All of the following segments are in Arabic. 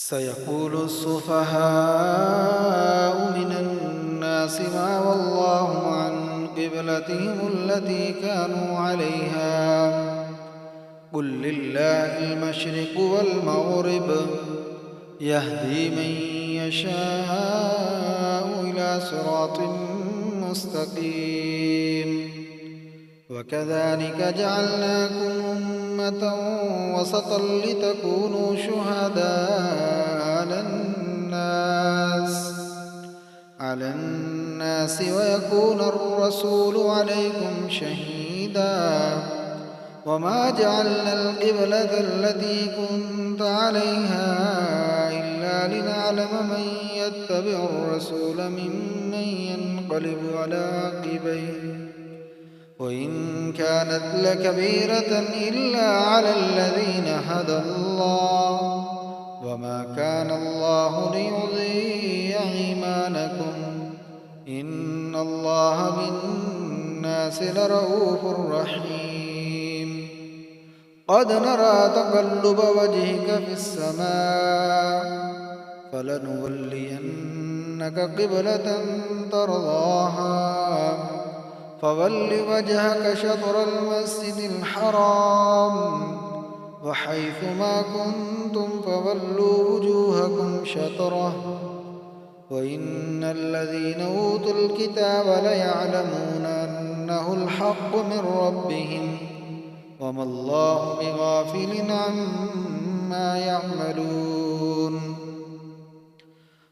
سيقول السفهاء من الناس ما ولاهم عن قبلتهم التي كانوا عليها قل لله المشرق والمغرب يهدي من يشاء إلى صراط مستقيم وكذلك جعلناكم أمة وسطا لتكونوا شهداء على الناس ويكون الرسول عليكم شهيدا وما جعلنا القبلة التي كنت عليها إلا لنعلم من يتبع الرسول ممن ينقلب على عقبيه وإن كانت لكبيرة إلا على الذين هدى الله وما كان الله ليضيع إيمانكم إن الله بالناس لرءوف رحيم قد نرى تقلب وجهك في السماء فلنولينك قبلة ترضاها فول وجهك شطر المسجد الحرام وحيث ما كنتم فولوا وجوهكم شطره وإن الذين أوتوا الكتاب ليعلمون أنه الحق من ربهم وما الله بغافل عما يعملون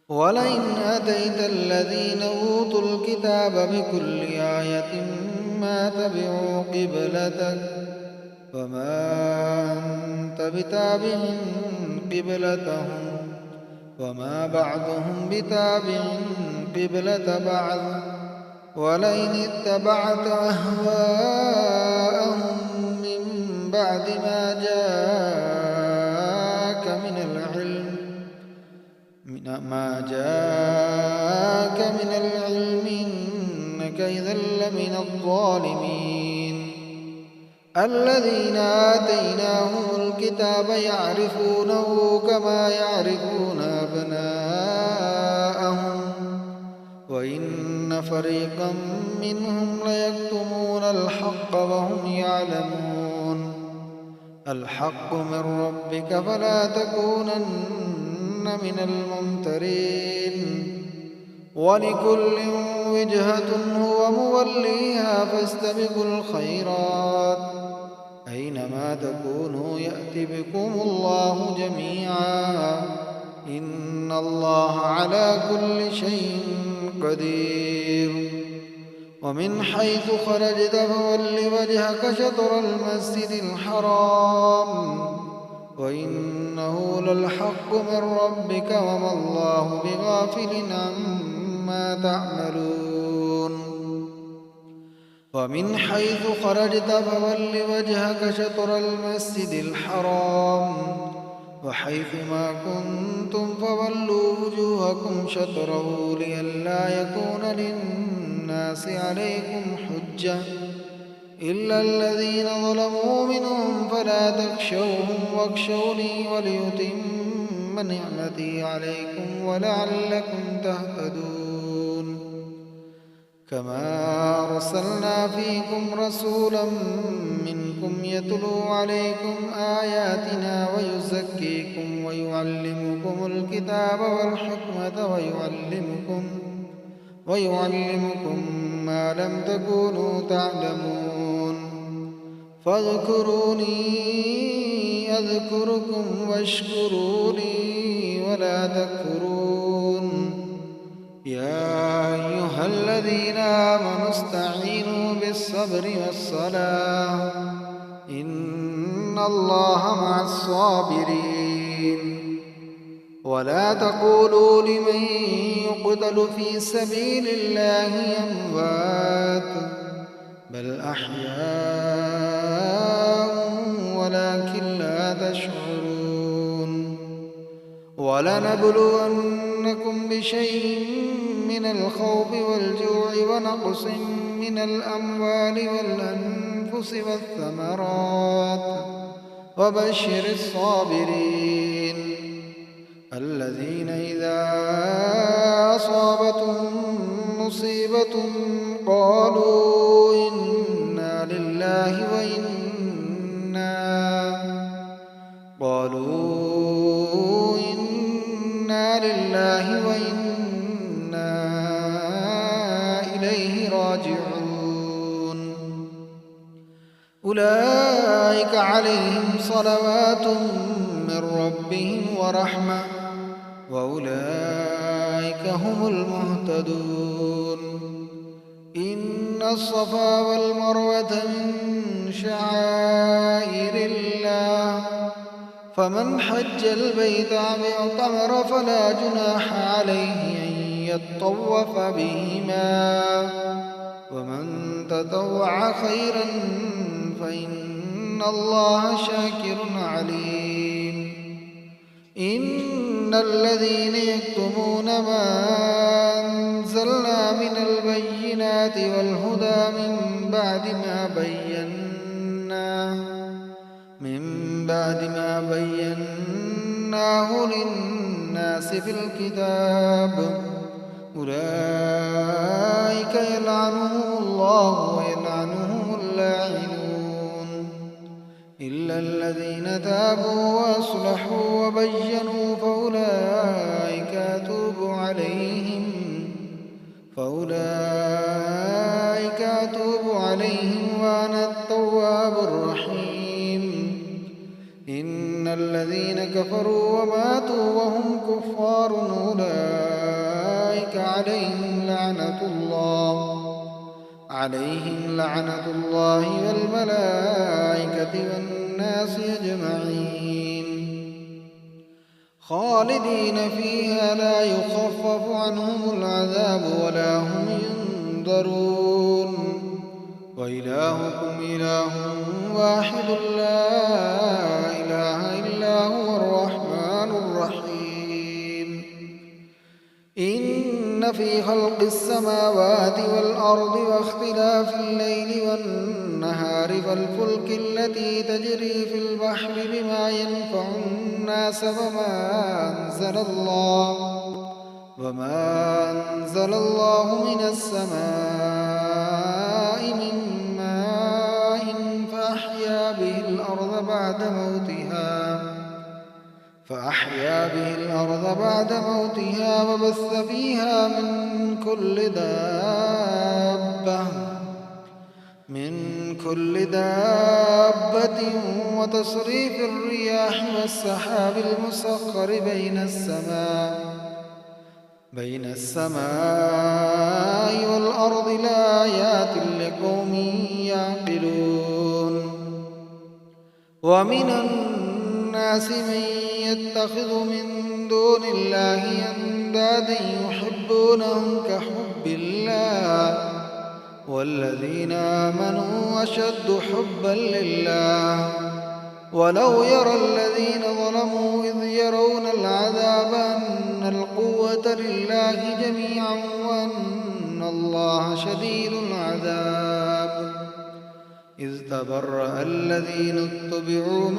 ولئن أتيت الذين أوتوا الكتاب بكل آية ما تبعوا قبلتك وما أنت بتابع قبلتهم وما بعضهم بتابع قبلة بعض ولئن اتبعت أهواءهم من بعد ما جاءك من العلم إنك إذا لمن الظالمين الذين آتيناهم الكتاب يعرفونه كما يعرفون أبناءهم وإن فريقا منهم ليكتمون الحق وهم يعلمون الحق من ربك فلا تكونن من الممترين ولكل وجهة هو موليها فاستبقوا الخيرات أينما تكونوا يأت بكم الله جميعا إن الله على كل شيء قدير ومن حيث خرجت فول وجهك شطر المسجد الحرام وإنه للحق من ربك وما الله بغافل عما تعملون ومن حيث خرجت فول وجهك شطر المسجد الحرام وحيث ما كنتم فولوا وجوهكم شطره لئلا يكون للناس عليكم حجة إلا الذين ظلموا منهم فلا تخشوهم واخشوني وليتم نعمتي عليكم ولعلكم تهتدون كما أرسلنا فيكم رسولا منكم يتلو عليكم آياتنا ويزكيكم ويعلمكم الكتاب والحكمة ويعلمكم ما لم تكونوا تعلمون فاذكروني أذكركم واشكروا لي ولا تكفرون يا أيها الذين آمنوا استعينوا بالصبر والصلاة إن الله مع الصابرين ولا تقولوا لمن يقتل في سبيل الله أموات بل أحياء ولكن لا تشعرون ولنبلونكم بشيء من الخوف والجوع ونقص من الأموال والأنفس والثمرات وبشر الصابرين الذين إذا أصابتهم مصيبة قالوا إنا لله وإنا إليه راجعون. أولئك عليهم صلوات من ربهم ورحمة وأولئك هم المهتدون. إن الصفا والمروة من شعائر الله فمن حج البيت أو اعتمر فلا جناح عليه أن يطوف بهما ومن تطوع خيرا فإن الله شاكر عليم. إن الذين يكتمون ما أنزلنا من البينات والهدى من بعد ما بيناه للناس في الكتاب أولئك يلعنهم الله ويلعنهم اللاعنون إلا الذين تابوا وأصلحوا وبينوا فأولئك أتوب عليهم وأنا التواب الرحيم. إن الذين كفروا وماتوا وهم كفار أولئك عليهم لعنة الله والملائكة والناس أجمعين خالدين فيها لا يخفف عنهم العذاب ولا هم ينظرون. وإلهكم إله واحد لا إله إلا هو الرحمن الرحيم. إن في خلق السماوات والأرض واختلاف الليل والنهار والفلك التي تجري في البحر بما ينفع الناس وما أنزل الله من السماء من ماء فأحيا به الأرض بعد موتها وبث فيها من كل دابة وتصريف الرياح والسحاب المسخر بين السماء والأرض لآيات لقوم يعقلون. ومن الناس من يتخذ من دون الله أندادا يحبونهم كحب الله والذين آمنوا أشد حبا لله. ولو يرى الذين ظلموا إذ يرون العذاب أن القوة لله جميعا وأن الله شديد العذاب إذ تبرأ الذين اتبعوا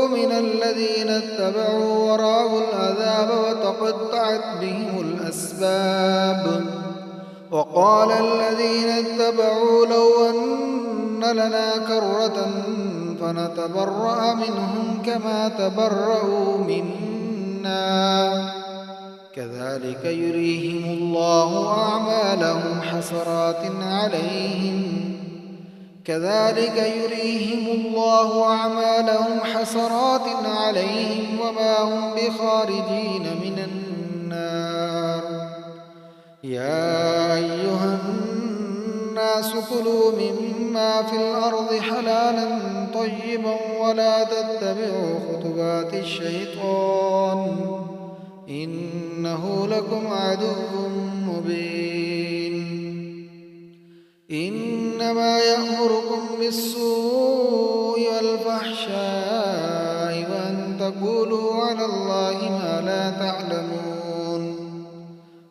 من الذين اتبعوا ورأوا العذاب وتقطعت بهم الأسباب. وقال الذين اتبعوا لو أن لنا كرة فنتبرأ منهم كما تبرأوا منا كذلك يريهم الله أعمالهم حسرات عليهم وما هم بخارجين من النار. يا أيها الناس كلوا مما في الأرض حلالا طيبا ولا تتبعوا خطوات الشيطان إنه لكم عدو مبين. إنما يأمركم بالسوء والفحشاء وأن تقولوا على الله ما لا تعلمون.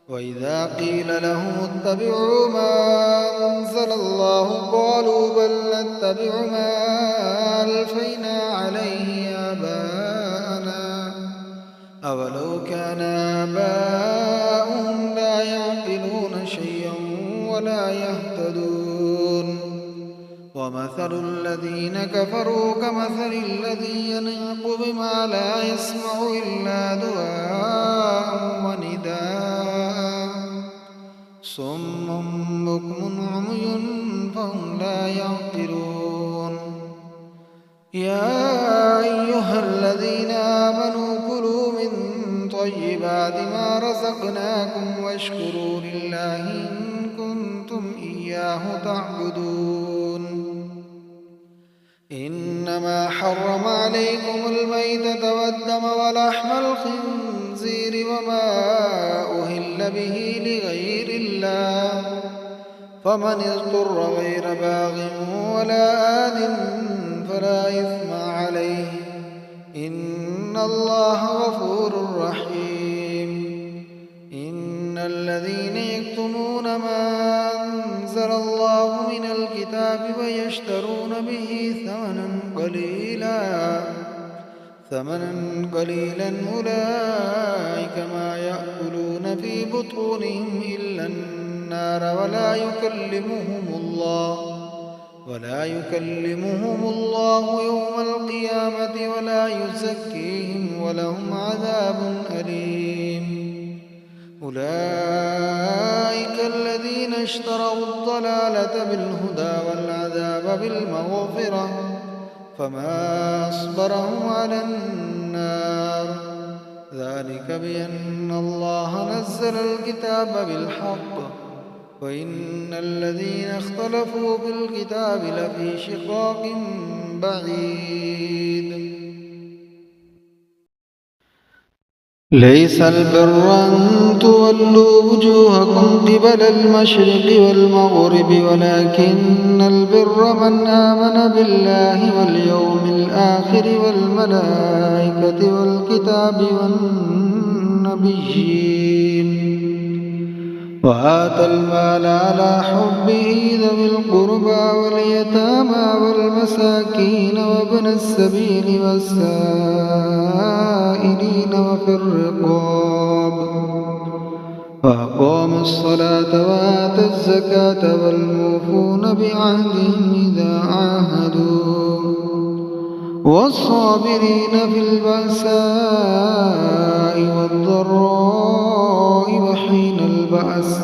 وإذا قيل لهم اتبعوا ما أنزل الله قالوا بل نتبع ما عليه آباءنا أولو كان آباؤهم لا يعقلون شيئا ولا يهتدون ومثل الذين كفروا كمثل الذي ينعق بما لا يسمع إلا دعاء ونداء صم بكم عمي فهم لا يعقلون يا أيها الذين آمنوا كلوا من طيبات ما رزقناكم واشكروا لله إن كنتم إياه تعبدون إنما حرم عليكم الميتة والدم ولحم الخنزير وما أهل به لغير الله فمن اضطر غير باغ ولا آد فلا إثم عليه إن الله غفور رحيم إن الذين يكتمون ما أنزل الله من الكتاب ويشترون به ثمنا قليلا أولئك ما يأكلون في بطونهم إلا النار ولا يكلمهم الله يوم القيامة ولا يزكيهم ولهم عذاب أليم أولئك الذين اشتروا الضلالة بالهدى والعذاب بالمغفرة فما أصبرهم على النار ذلك بأن الله نزل الكتاب بالحق وإن الذين اختلفوا في الكتاب لفي شقاق بعيد ليس البر أن تولوا وجوهكم قبل المشرق والمغرب ولكن البر من آمن بالله واليوم الآخر والملائكة والكتاب والنبيين وآتى المال على حبه ذوي القربى واليتامى والمساكين وابن السبيل والسائلين وفي الرقاب وأقام الصلاة وآتى الزكاة والموفون بعهدهم إذا عاهدوا والصابرين في البأساء والضراء وحين البأس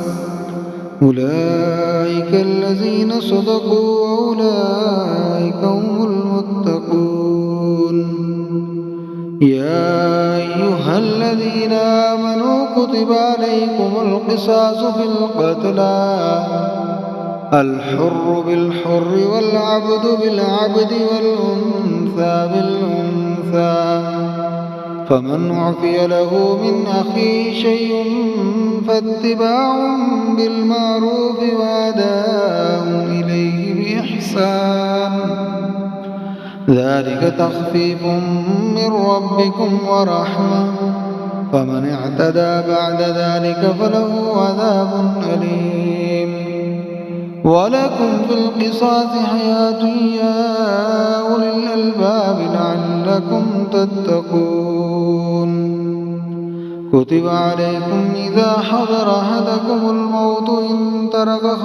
أولئك الذين صدقوا وأولئك هم المتقون يا أيها الذين آمنوا كتب عليكم القصاص في القتلى الحر بالحر والعبد بالعبد والأنثى بالأنثى فمن عفي له من أخيه شيء فاتباع بالمعروف وأداء إليه بإحسان ذلك تخفيف من ربكم ورحمة فمن اعتدى بعد ذلك فله عذاب أليم ولكم في القصاص حياة يا أولي الألباب لعلكم تتقون كتب عليكم إذا حضر أحدكم الموت إن ترك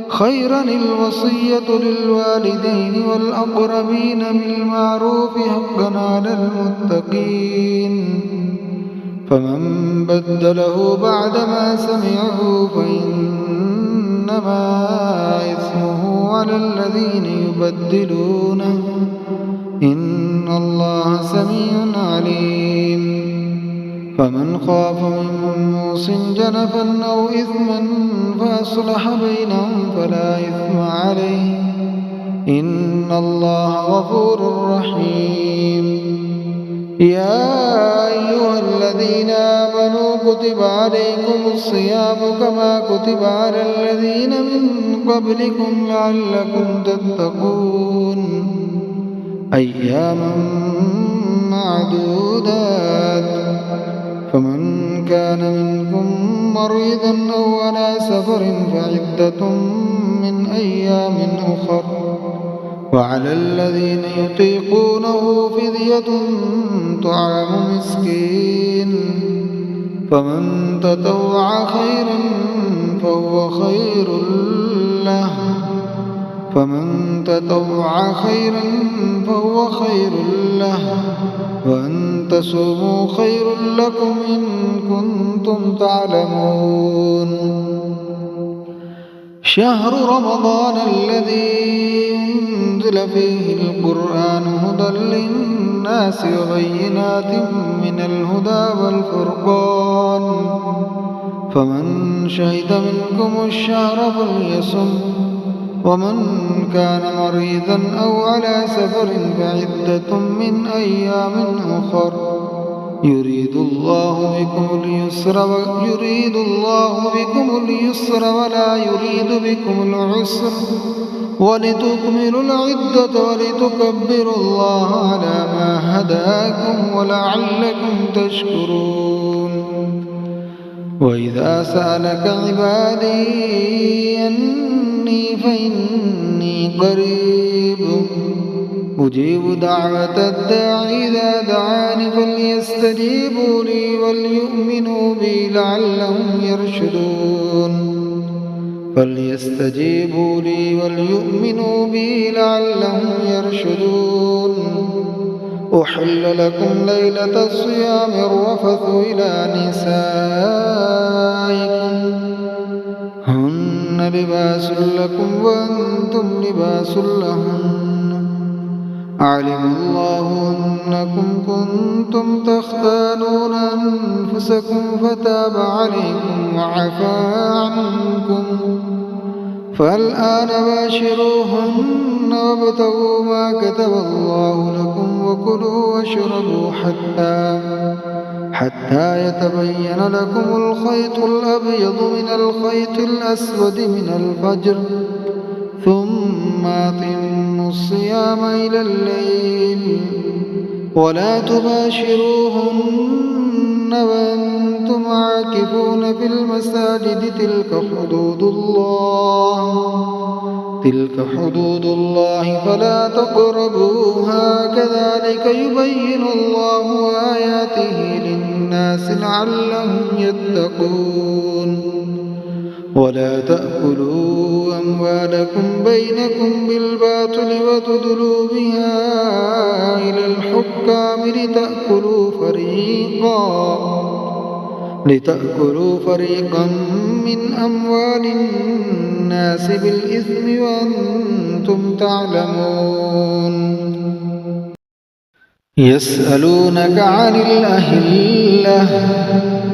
خيرا الوصية للوالدين والأقربين بالمعروف حقا على المتقين فمن بدله بعدما سمعه فإنما إثمه على الذين يبدلونه إن الله سميع عليم فمن خاف من موص جنفا أو إثما فأصلح بينهم فلا إثم عليه إن الله غفور رحيم يا أيها الذين آمنوا كتب عليكم الصيام كما كتب على الذين من قبلكم لعلكم تتقون أياما معدودات فمن كان منكم مريضا أو على سفر فعدة من أيام أخر وعلى الذين يطيقونه فدية طعام مسكين فمن تطوع خيرا فهو خير له وأن تصوموا خير لكم إن كنتم تعلمون شهر رمضان الذي أنزل فيه القرآن هدى للناس وبينات من الهدى والفرقان فمن شهد منكم الشهر فليصم ومن كان مريضا أو على سفر فعدة من أيام أخر يريد الله بكم اليسر ولا يريد بكم العسر ولتكملوا العدة ولتكبروا الله على ما هداكم ولعلكم تشكرون وإذا سألك عبادي أني فإني قريب أجيب دعوة الداعي إذا دعاني فليستجيبوا لي وليؤمنوا بي لعلهم يرشدون أحل لكم ليلة الصيام الرفث إلى نسائكم هن لباس لكم وأنتم لباس لهن علم الله أنكم كنتم تختانون أنفسكم فتاب عليكم وعفى عنكم فالآن باشروهن وابتغوا ما كتب الله لكم وكلوا واشربوا حتى يتبين لكم الخيط الأبيض من الخيط الأسود من الفجر ثم أتموا الصيام إلى الليل ولا تباشروهن وأنتم عاكفون في المساجد تلك حدود الله فلا تقربوها كذلك يبين الله آياته للناس لعلهم يتقون ولا تأكلوا أموالكم بينكم بالباطل وتدلوا بها إلى الحكام لتأكلوا فريقا من أموال الناس بالإثم وأنتم تعلمون يسألونك عن الأهلة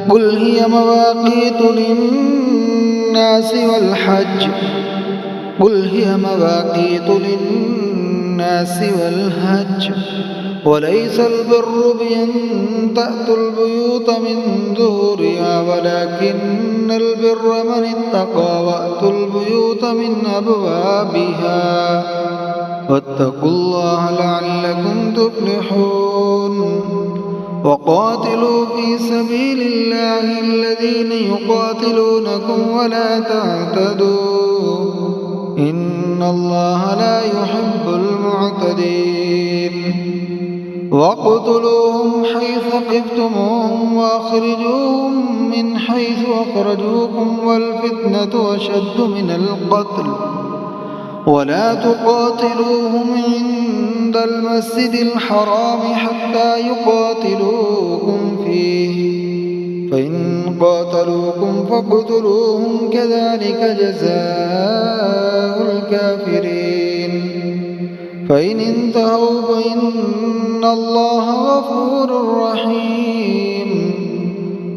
قل هي مواقيت للناس والحج وليس البر بأن تأتوا البيوت من ظهورها ولكن البر من اتقى وأتوا البيوت من أبوابها واتقوا الله لعلكم تفلحون وقاتلوا في سبيل الله الذين يقاتلونكم ولا تعتدوا إن الله لا يحب المعتدين واقتلوهم حيث ثقفتموهم وأخرجوهم من حيث أخرجوكم والفتنة أشد من القتل ولا تقاتلوهم عند المسجد الحرام حتى يقاتلوكم فيه فإن قاتلوكم فاقتلوهم كذلك جزاء الكافرين فإن انتهوا فإن الله غفور رحيم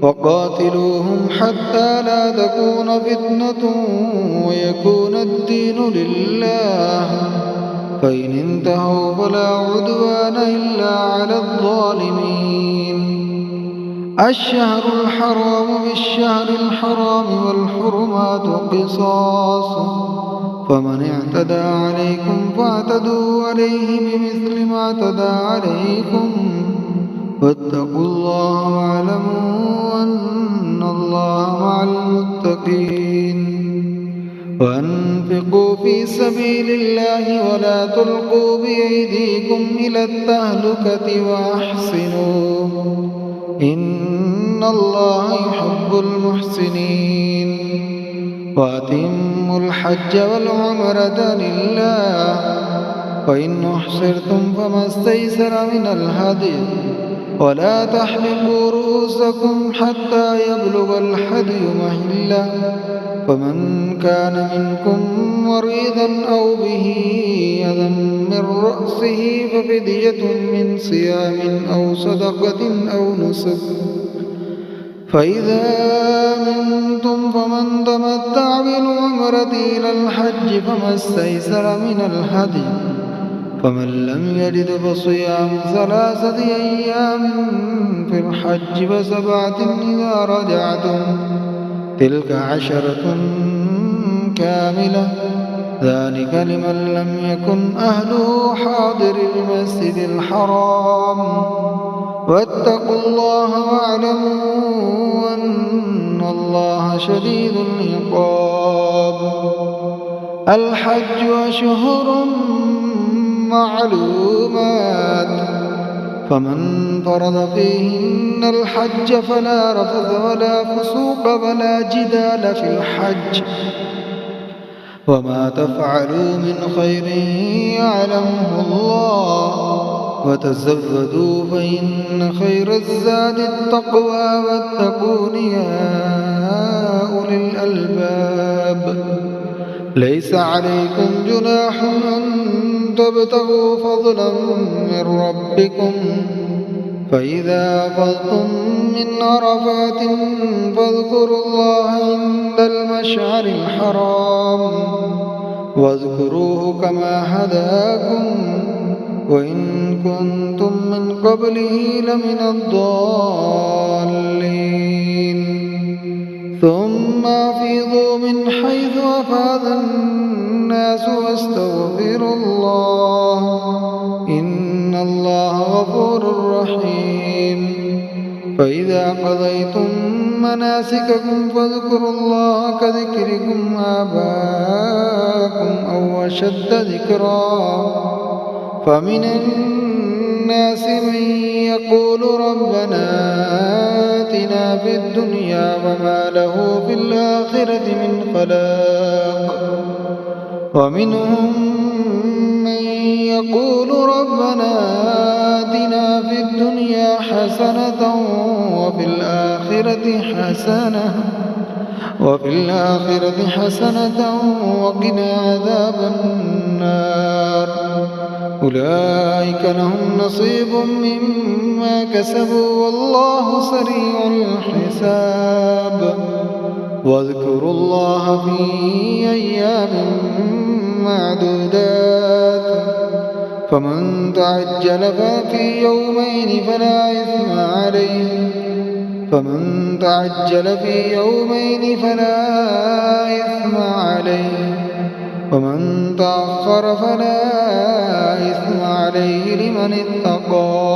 وقاتلوهم حتى لا تكون فتنة ويكون الدين لله فإن انتهوا فلا عدوان إلا على الظالمين الشهر الحرام بالشهر الحرام والحرمات قصاص فمن اعتدى عليكم فاعتدوا عليه بمثل ما اعتدى عليكم واتقوا الله واعلموا أن الله مع المتقين وأنفقوا في سبيل الله ولا تلقوا بأيديكم إلى التهلكة وأحسنوا إن الله يحب المحسنين وأتموا الحج والعمرة لله وإن أحصرتم فما استيسر من الهدي ولا تحلقوا رؤوسكم حتى يبلغ الهدي محله فمن كان منكم مريضا أو به أذى من رأسه ففدية من صيام أو صدقة أو نسك فإذا أمنتم فمن تمتع بالعمرة إلى الحج فما استيسر من الهدي فمن لم يجد فصيام 3 أيام في الحج و7 إذا رجعتم تلك 10 كاملة ذلك لمن لم يكن أهله حاضر المسجد الحرام واتقوا الله واعلموا أن الله شديد العقاب الحج أشهر معلومات فمن فرض فيهن الحج فلا رفث ولا فسوق ولا جدال في الحج وما تفعلوا من خير يعلمه الله وتزودوا فإن خير الزاد التقوى واتقون يا أولي الألباب ليس عليكم جناح أن تبتغوا فضلا من ربكم فإذا أفضتم من عرفات فاذكروا الله عند المشعر الحرام واذكروه كما هداكم وإن كنتم من قبله لمن الضالين ثم أفيضوا من حيث أفاض الناس واستغفروا الله إن الله غفور رحيم فإذا قضيتم مناسككم فاذكروا الله كذكركم آباءكم أو أشد ذكرا فمن الناس من يقول ربنا آتنا في الدنيا وما له في الآخرة من خلاق ومنهم من يقول ربنا آتنا في الدنيا حسنة وفي الآخرة حسنة وقنا عذاب النار أولئك لهم نصيب مما كسبوا والله سريع الحساب واذكروا الله في أيام معدودات فمن تعجل ففي يومين فلا إثم عليه ومن تأخر فلا إثم عليه لمن اتقى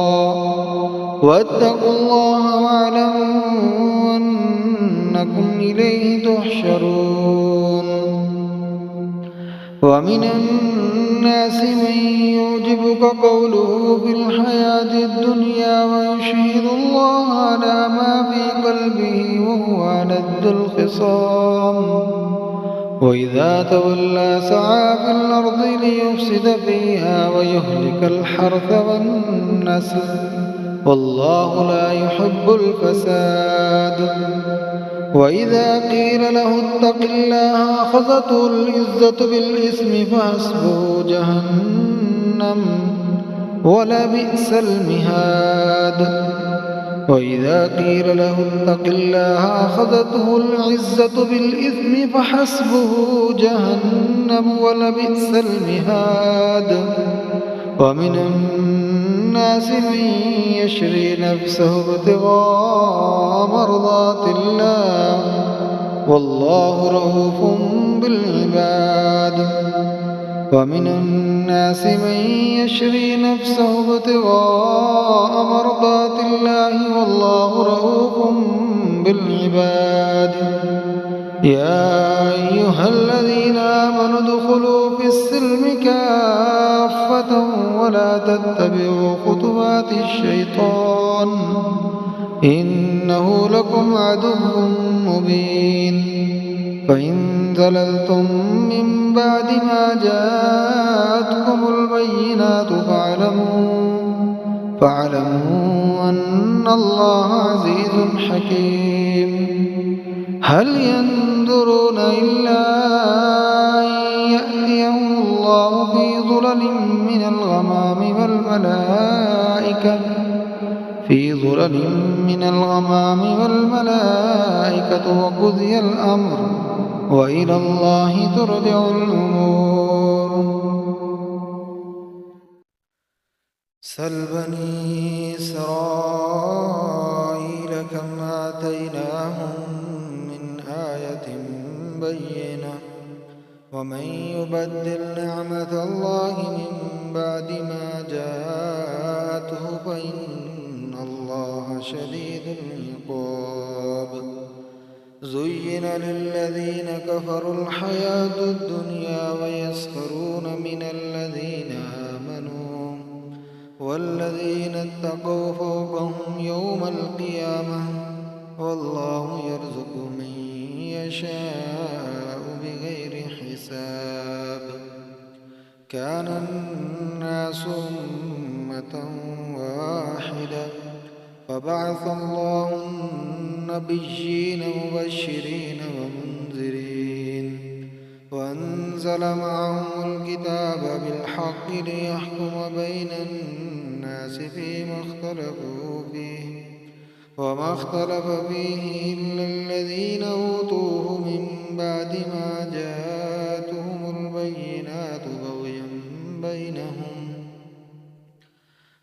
واتقوا الله واعلموا أنكم إليه تحشرون ومن الناس من يعجبك قوله في الحياة الدنيا ويشهد الله على ما في قلبه وهو ألد الخصام وإذا تولى سعى في الأرض ليفسد فيها ويهلك الحرث والنسل والله لا يحب الفساد وإذا قيل له اتق الله أخذته العزة بالإثم فحسبه جهنم ولبئس المهاد وإذا قيل له اتق الله أخذته العزة بالإثم فحسبه جهنم ولبئس المهاد ومن الناس من يشري نفسه ابتغاء مرضات الله والله رؤوف بالعباد ومن الناس من يشري نفسه ابتغاء مرضات الله والله رؤوف بالعباد يا أيها الذين آمنوا ادخلوا في السلم كافة ولا تتبعوا خطوات الشيطان إنه لكم عدو مبين فإن زللتم من بعد ما جاءتكم البينات فاعلموا أن الله عزيز حكيم هل ينظرون إلا أن يأتيهم الله في ظلل من الغمام والملائكة وقضي الأمر وإلى الله ترجع الأمور. سل بني إسرائيل كم آتيناهم من آية بينة ومن يبدل نعمة الله من بعد ما جاءته فإن الله شديد العقاب. زين للذين كفروا الحياة الدنيا ويسخرون من الذين آمنوا والذين اتقوا فوقهم يوم القيامة والله يرزق من يشاء بغير حساب. كان الناس أمة واحدة فبعث الله النبيين مبشرين ومنذرين وأنزل معهم الكتاب بالحق ليحكم بين الناس فيما اختلفوا فيه وما اختلف فيه إلا الذين أوتوه من بعد ما جاءتهم البينات بغيا بينهم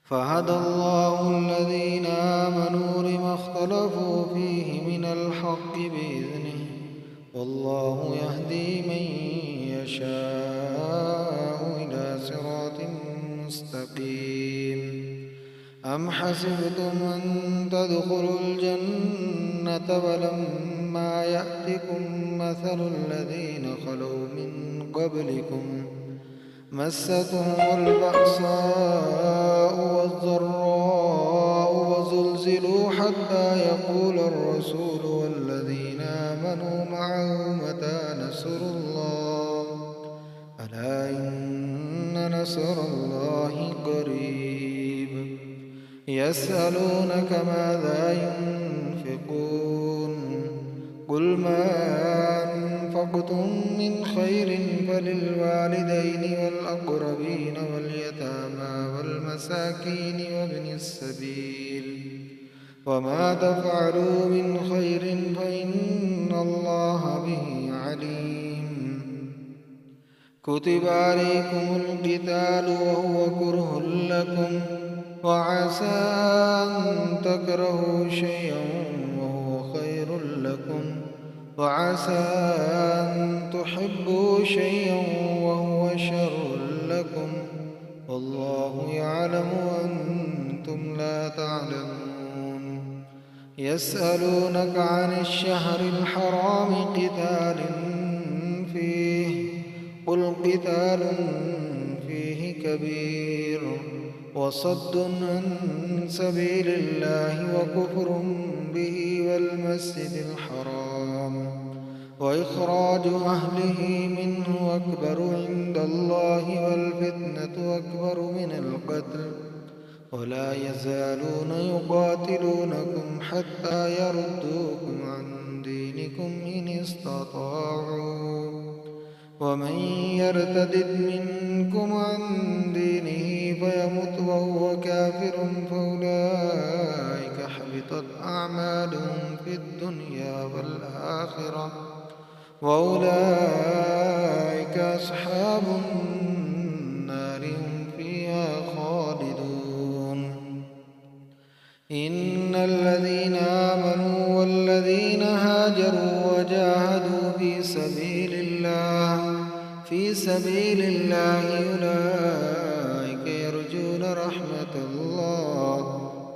فهدى الله الذين آمنوا لما اختلفوا فيه من الحق بإذنه والله يهدي من يشاء إلى صراط مستقيم. أم حسبتم أن تدخلوا الجنة ولما يأتكم مثل الذين خلوا من قبلكم مستهم البأساء والضراء وزلزلوا حتى يقول الرسول والذين آمنوا معه متى نصر الله ألا إن نصر الله قريب. يسألونك ماذا ينفقون قل ما أنفقتم من خير فللوالدين والأقربين واليتامى والمساكين وابن السبيل وما تفعلوا من خير فإن الله به عليم. كتب عليكم القتال وهو كره لكم وعسى أن تكرهوا شيئا وهو خير لكم وعسى أن تحبوا شيئا وهو شر لكم والله يعلم وأنتم لا تعلمون. يسألونك عن الشهر الحرام قتال فيه قل قتال فيه كبير وصد عن سبيل الله وكفر به والمسجد الحرام وإخراج أهله منه أكبر عند الله والفتنة أكبر من القتل ولا يزالون يقاتلونكم حتى يردوكم عن دينكم إن استطاعوا ومن يرتد منكم عن دينه فيمت وهو كافر فأولئك حبطت أعمالهم في الدنيا والآخرة وأولئك أصحاب النار هم فيها خالدون. إن الذين آمنوا والذين هاجروا وجاهدوا في سبيل الله أولئك يرجون رحمة الله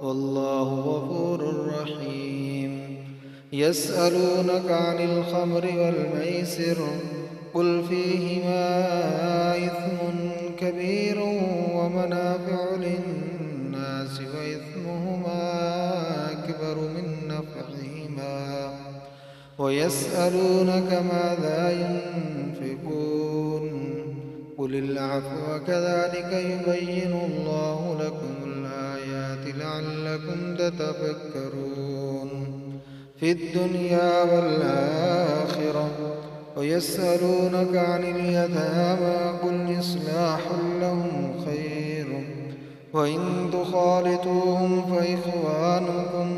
والله غفور رحيم. يسألونك عن الخمر والميسر قل فيهما إثم كبير ومنافع للناس وإثمهما أكبر من نفعهما ويسألونك ماذا ينفقون قل العفو كذلك يبين الله لكم الآيات لعلكم تتفكرون في الدنيا والآخرة ويسألونك عن اليتامى قل إصلاح لهم خير وإن تخالطوهم فإخوانكم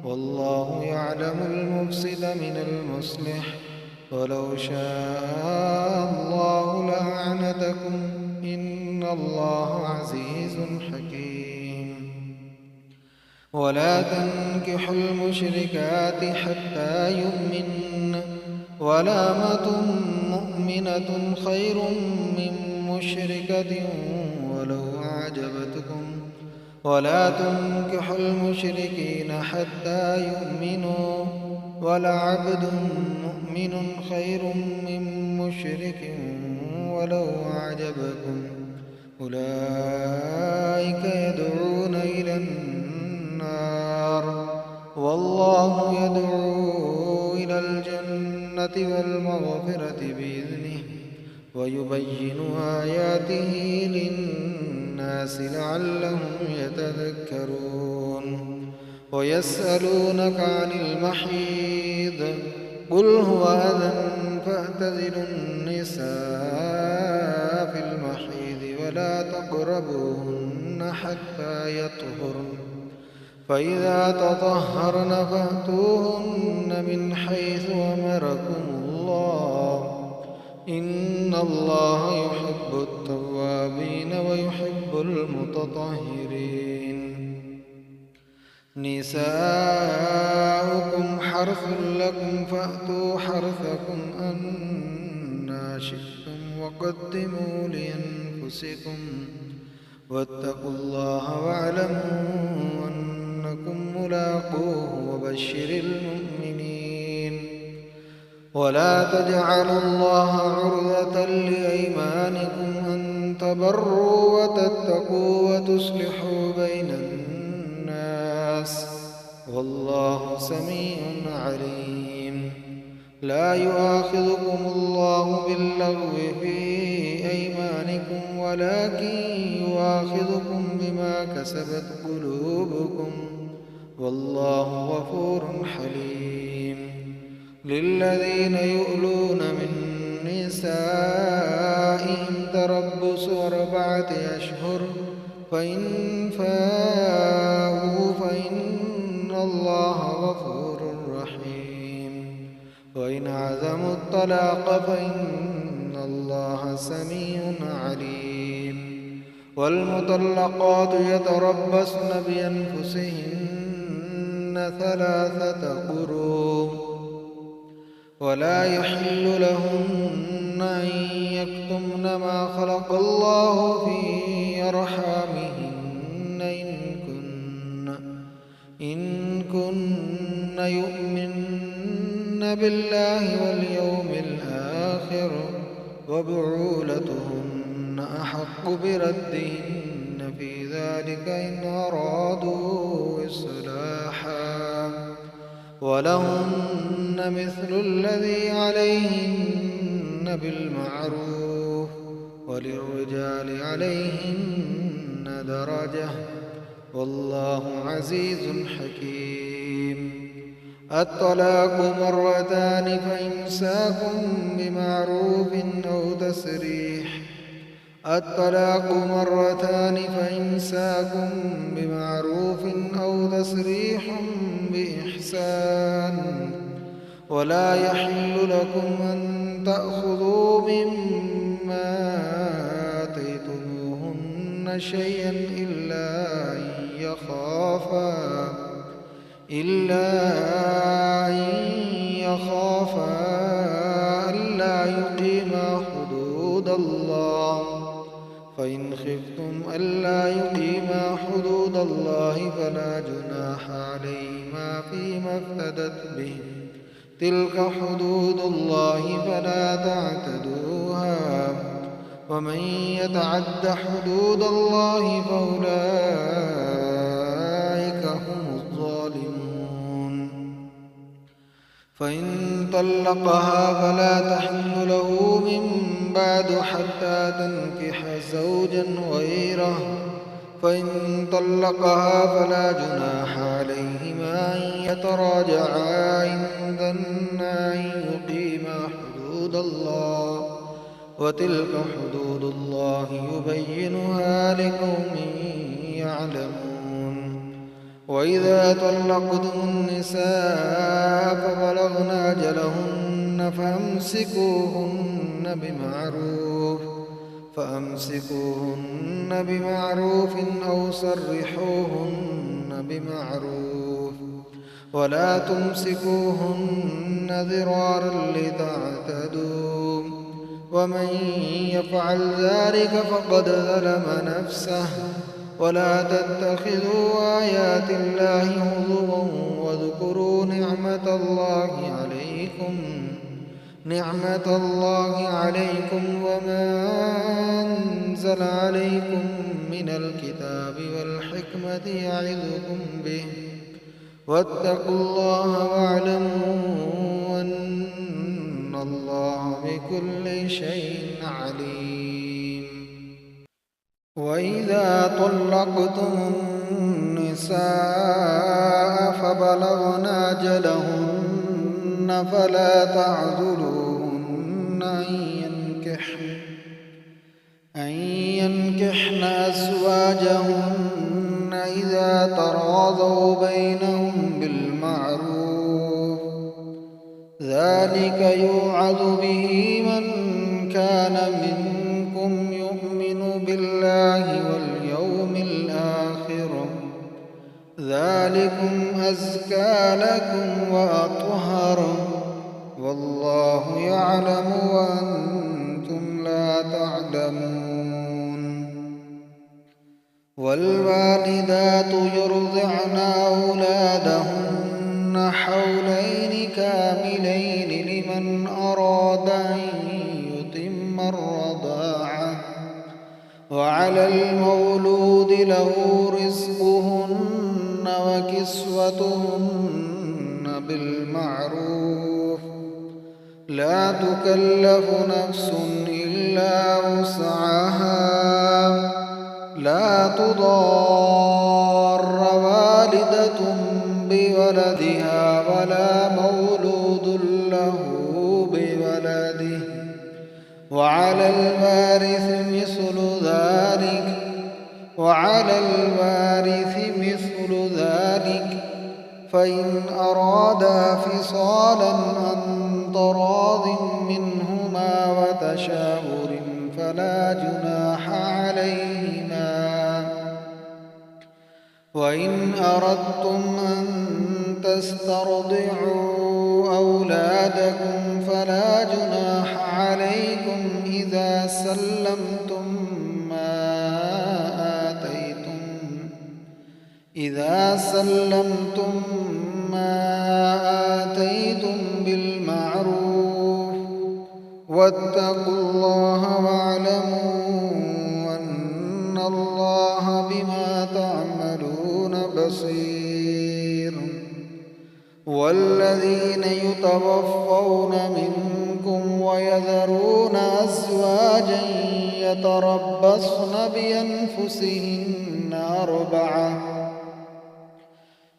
والله يعلم المفسد من المصلح ولو شاء الله لأعنتكم إن الله عزيز حكيم ولا تنكحوا المشركات حتى يؤمن ولأمة مؤمنة خير من مشركة ولو أعجبتكم ولا تنكحوا المشركين حتى يؤمنوا ولعبد مؤمن خير من مشرك ولو أعجبكم أولئك يدعون إلى النار والله يدعو إلى الجنة والمغفرة بإذنه ويبين آياته للناس لعلهم يتذكرون ويسألونك عن المحيض قل هو أذى فاعتزلوا النساء في المحيض ولا تقربوهن حتى يطهرن فإذا تطهرن فأتوهن من حيث أمركم الله إن الله يحب التوابين ويحب المتطهرين نساؤكم حرث لكم فأتوا حرثكم أنى شئتم وقدموا لأنفسكم واتقوا الله واعلموا أنكم ملاقوه وبشر المؤمنين ولا تجعلوا الله عرضة لأيمانكم أن تبروا وتتقوا وتصلحوا بين الناس والله سميع عليم لا يؤاخذكم الله باللغو في أيمانكم ولكن يؤاخذكم بما كسبت قلوبكم والله غفور حليم للذين يؤلون من نسائهم تربص 4 أشهر فإن فاءوا فإن الله غفور رحيم وإن عزموا الطلاق فإن الله سميع عليم والمطلقات يتربصن بأنفسهن 3 قروء ولا يحل لهن أن يكتمن ما خلق الله في أرحامهن إن كن يؤمن بالله واليوم الآخر وبعولتهن أحق بردهن في ذلك إن أرادوا إصلاحا ولهن مثل الذي عليهن بالمعروف وللرجال عليهن درجة والله عزيز حكيم الطلاق 2 فإمساك بمعروف أو تسريح الطلاق 2 فإمساك بمعروف أو تسريح بإحسان ولا يحل لكم أن تأخذوا مما آتيتموهن شيئا إلا أن يخافا ألا يقيما حدود الله فإن خفتم ألا يقيما حدود الله فلا جناح عليهما فيما افتدت به، تلك حدود الله فلا تعتدوها، ومن يتعد حدود الله فأولئك هم الظالمون. فإن طلقها فلا تحل له من بعد حتى تنكح زوجا غيره، فإن طلقها فلا جناح عليهما أن يتراجعا إن ظنا أن يقيما حدود الله، وتلك حدود الله يبينها لقوم يعلمون. وإذا طلقتم النساء فبلغن أجلهن فأمسكوهن بمعروف أو سرحوهن بمعروف، ولا تمسكوهن ضرارا لتعتدوا، ومن يفعل ذلك فقد ظلم نفسه. ولا تتخذوا آيات الله هزوا واذكروا نعمة الله عليكم وما أنزل عليكم من الكتاب والحكمة يعظكم به، واتقوا الله واعلموا أن الله بكل شيء عليم. وإذا طلقتم النساء فبلغن أجلهن فلا تعذلوهن أن ينكحن أزواجهن إذا تراضوا بينهم بالمعروف، ذلك يوعظ به من كان منكم يؤمن بالله واليوم الآخر، ذلكم أزكى لكم وأطهر، والله يعلم وأنتم لا تعلمون. والوالدات يرضعن أولادهن حولين كاملين لمن أراد أن يتم الرضاعة، وعلى المولود له رزقهن وكسوتهن بالمعروف، لا تكلف نفس إلا وسعها، لا تضار والدة بولدها ولا مولود له بولده، وعلى الوارث مثل ذلك، فإن أرادا فصالا عن تراض منهما وتشاور فلا جناح عليهما. وإن أردتم أن تسترضعوا أولادكم فلا جناح عليكم إذا سلمتم ما آتيتم بالمعروف، واتقوا الله واعلموا أن الله بما تعملون بصير. والذين يتوفون منكم ويذرون أزواجا يتربصن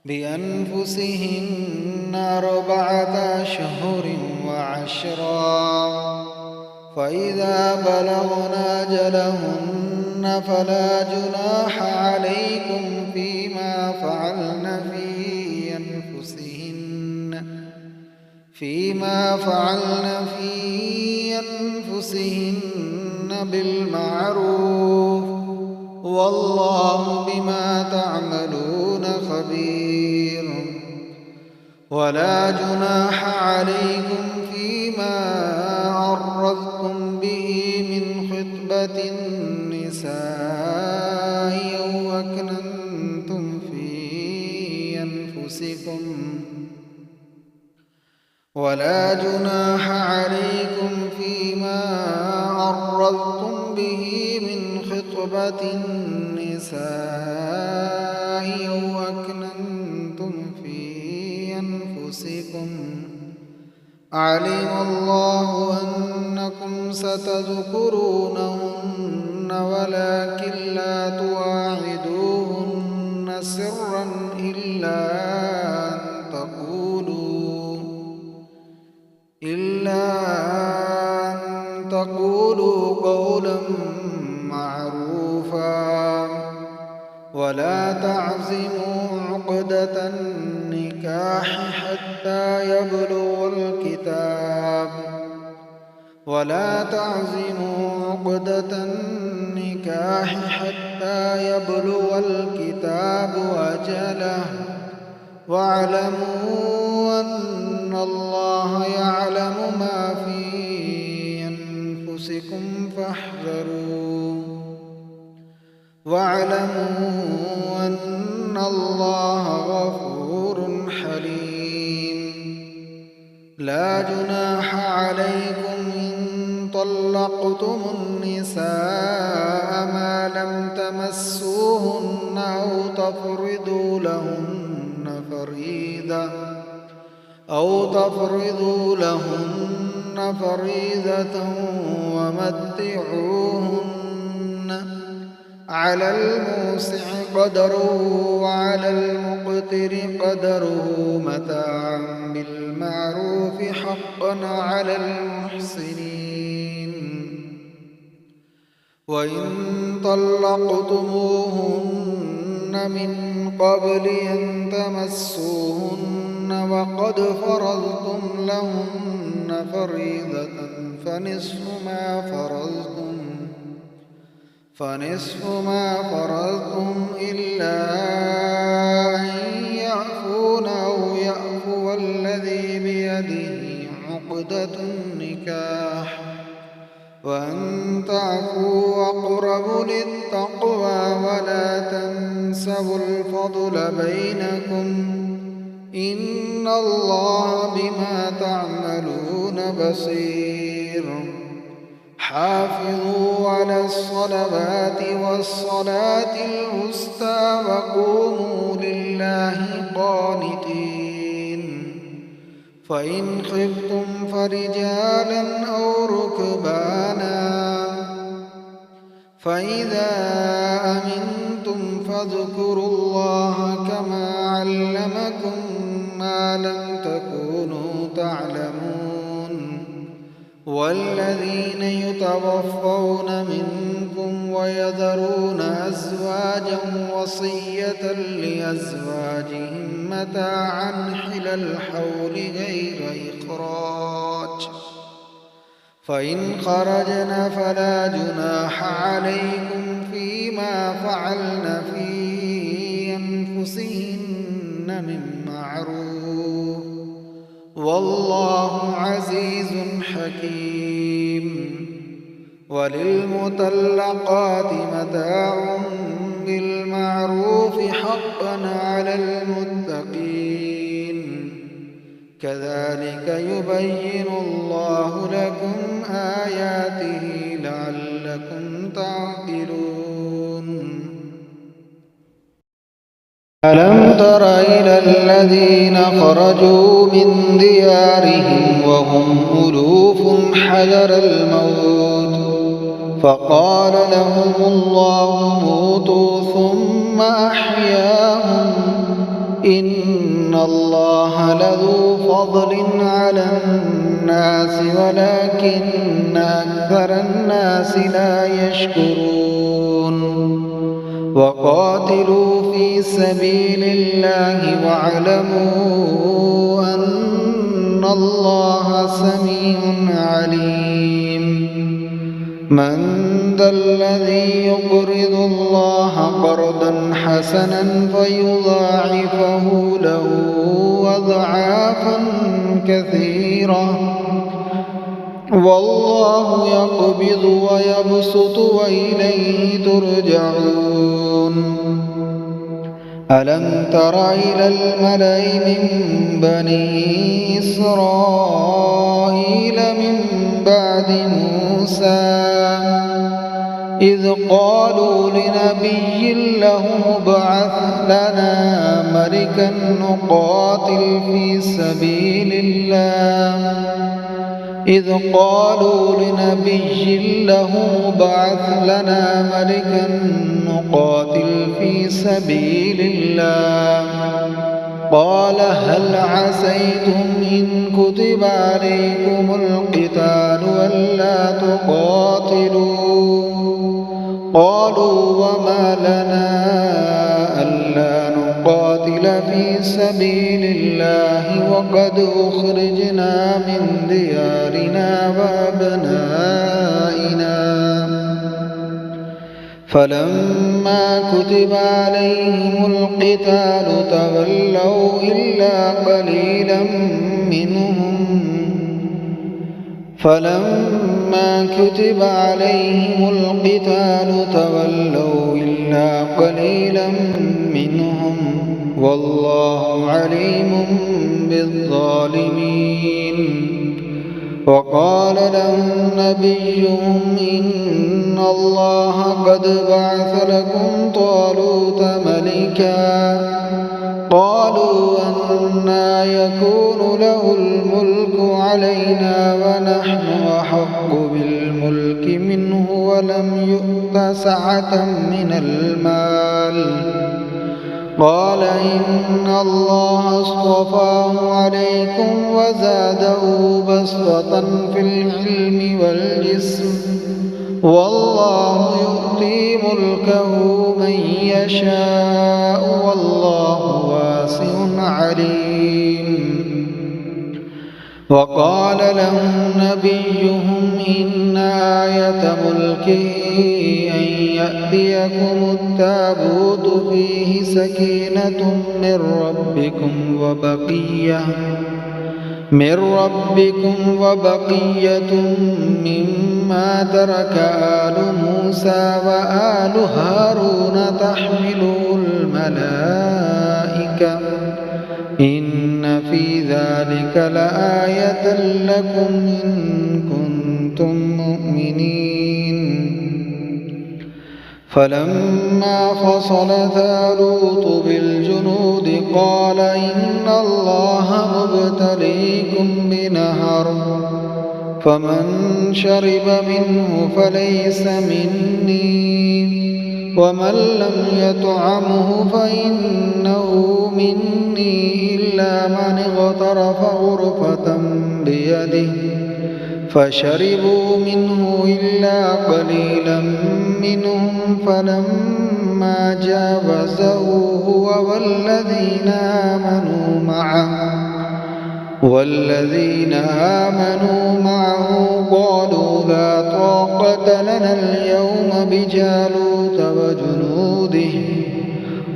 بأنفسهن 4 أشهر وعشرا، فإذا بلغن أجلهن فلا جناح عليكم فيما فعلن في أنفسهن بالمعروف، والله بما تعملون خبير. ولا جناح عليكم فيما عرضتم به من خطبة خطبة النساء أو أكننتم في أنفسكم ولا جناح عليكم فيما عرضتم به من خطبة النساء أو أكننتم في أنفسكم علم الله أنكم ستذكرونهن ولكن لا تواعدوهن سرا إلا أن تقولوا قولا معروفا ولا تعزموا عقدة النكاح حتى يبلغ الكتاب أجله واعلموا أن الله يعلم ما في أنفسكم فاحذروا واعلموا أن الله غفور حليم لا جناح عليكم إن طلقتم النساء ما لم تمسوهن أو تفرضوا لهن فريضة ومتعوهن على الموسع قدره وعلى المقتر قدره متاعا بالمعروف حقا على المحسنين وإن طلقتموهن من قبل أن تمسوهن وقد فرضتم لهن فريضة فنصف ما فرضتم إلا أن يعفون أو يعفو الذي بيده عقدة النكاح وأن تعفوا أقرب للتقوى ولا تنسوا الفضل بينكم إن الله بما تعملون بصير حافظوا على الصلوات والصلاة الوسطى وقوموا لله قانتين فإن خفتم فرجالا أو ركبانا فإذا أمنتم فاذكروا الله كما علمكم ما لم تكونوا تعلمون والذين يتوفون منكم ويذرون أزواجا وصية لأزواجهم متاعا حلى الحول غير إخراج فإن خرجن فلا جناح عليكم فيما فعلن في أنفسهن من معروف والله عزيز حكيم وللمطلقات متاع بالمعروف حقا على المتقين كذلك يبين الله لكم آياته لعلكم تعقلون ألم تر إلى الذين خرجوا من ديارهم وهم ألوف حذر الموت فقال لهم الله موتوا ثم أحياهم إن الله لذو فضل على الناس ولكن أكثر الناس لا يشكرون وقاتلوا في سبيل الله واعلموا أن الله سميع عليم من ذا الذي يقرض الله قرضا حسنا فيضاعفه له أضعافا كثيرة والله يقبض ويبسط وإليه ترجعون ألم تر إلى الملأ من بني إسرائيل من بعد موسى إذ قالوا لنبي له ابعث لنا ملكا نقاتل في سبيل الله قال هل عسيتم إن كتب عليكم القتال ألا تقاتلوا قالوا وما لنا ألا نقاتل في سبيل الله وقد أخرجنا من ديارنا وأبنائنا فلما كتب عليهم القتال تولوا إلا قليلا منهم والله عليم بالظالمين وقال لهم نبيهم إن الله قد بعث لكم طالوت ملكا قالوا أنى يكون له الملك علينا ونحن أحق بالملك منه ولم يؤت سعة من المال قال إن الله اصطفاه عليكم وزاده بسطة في العلم والجسم والله يؤتي ملكه من يشاء والله واسع عليم وقال لهم نبيهم إن آية ملكه أن يأتيكم التابوت فيه سكينة من ربكم وبقية مما ترك آل موسى وآل هارون تحمله الملائكة إن في ذلك لآية لكم إن كنتم مؤمنين فلما فصل طالوت بالجنود قال إن الله مبتليكم بنهر فمن شرب منه فليس مني ومن لم يطعمه فإنه مني إلا من اغترف غرفة بيده فشربوا منه إلا قليلا منهم فلما جاوزه هو والذين آمنوا معه قالوا لا طاقة لنا اليوم بجالوت وجنوده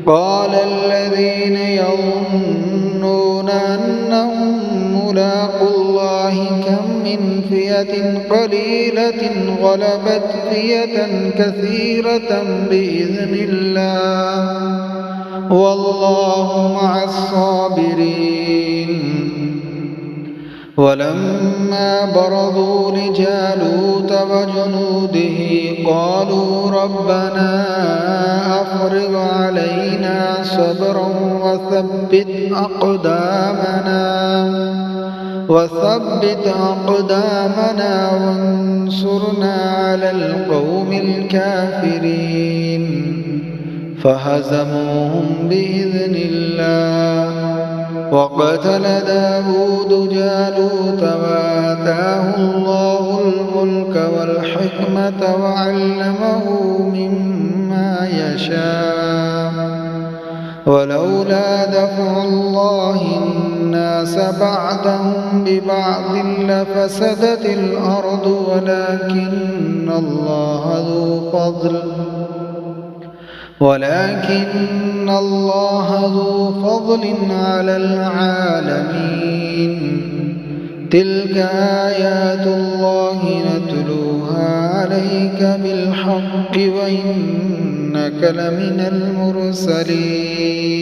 قال الذين يظنون أنهم ملاقو الله كم من فئة قليلة غلبت فئة كثيرة بإذن الله والله مع الصابرين ولما برزوا لجالوت وجنوده قالوا ربنا أفرغ علينا صبرا وثبت أقدامنا وانصرنا على القوم الكافرين فهزموهم بإذن الله وقتل داود جالوت وآتاه الله الملك والحكمة وعلمه مما يشاء ولولا دفع الله الناس بعضهم ببعض لفسدت الأرض ولكن الله ذو فضل على العالمين تلك آيات الله عليك بالحق وإنك لمن المرسلين